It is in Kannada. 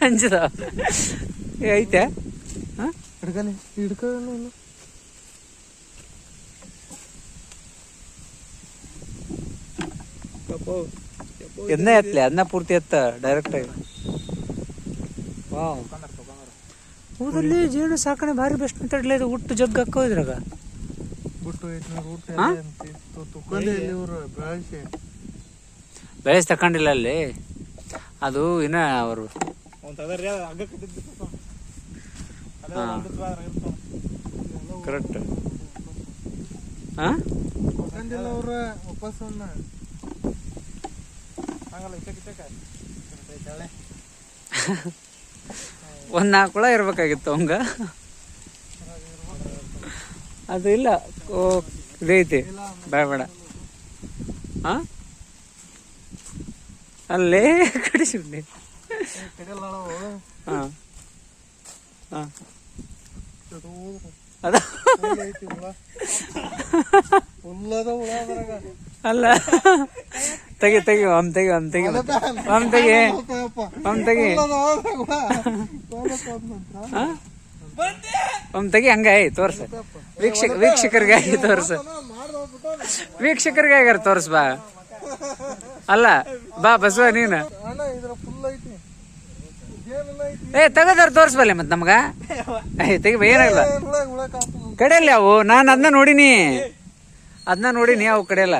ಅಂಜದ ಐತೆ ಹಿಡ್ಕಲಿ ಹಿಡ್ಕೊ ಎನ್ನ ಎತ್ತಲೆ ಅದನ್ನ ಪೂರ್ತಿ ಎತ್ತ ಡೈರೆಕ್ಟ್ ಆಗಿ. ವಾವ್, ಊರಲ್ಲಿ ಜೇನು ಸಾಕಣೆ ಭಾರಿ ಬೆಸ್ಟ್ ಮೆಥಡ್ ಇದು. ಹುಟ್ಟು ಜಗ್ ಹಾಕೋ ಇದ್ರಾಗ ಬೆಳೆಸ್ ತಕೊಂಡಿಲ್ಲ ಅಲ್ಲಿ. ಅದು ಇನ್ನ ಅವರು ಕರೆಕ್ಟ್. ಒಂದ್ 4 ಹುಳ ಇರ್ಬೇಕಾಗಿತ್ತು ಅವಂಗ. ಅದು ಇಲ್ಲ. ಓ ಇದೈತಿ, ಬೇಡ ಬೇಡ. ಹಾ ಅಲ್ಲೇ ಕಡಿಸಿಬಿಡಿ. ಹಾ ಹಾ ಅದ ಅಲ್ಲ, ತೆಗಿ ತೆಗಿ ಒಮ್ ತೆಗಿ ಒಮ್ ತೆಗಿ ಒಮ್ ತೆಗಿ ಒಮ್ ತೆಗಿ ಒಮ್ ತೆಗಿ. ಹಂಗಾಯಿ ತೋರ್ಸ, ವೀಕ್ಷಕರಿಗಾಗಿ ತೋರ್ಸ, ವೀಕ್ಷಕರಿಗಾಗಿ ತೋರ್ಸ್ ಬಾ. ಅಲ್ಲ ಬಾ ಬಸವ ನೀನು. ತೆಗದಾರ ತೋರ್ಸ್ಬಲ್ಲ ಮತ್ ನಮ್ಗ. ತೆಗಿ ಏನಾಗಲ್ಲ. ಕಡೆಯಲ್ಲ ಅವು, ನಾನು ಅದನ್ನ ನೋಡಿನಿ ಅವು ಕಡೆಯಲ್ಲ.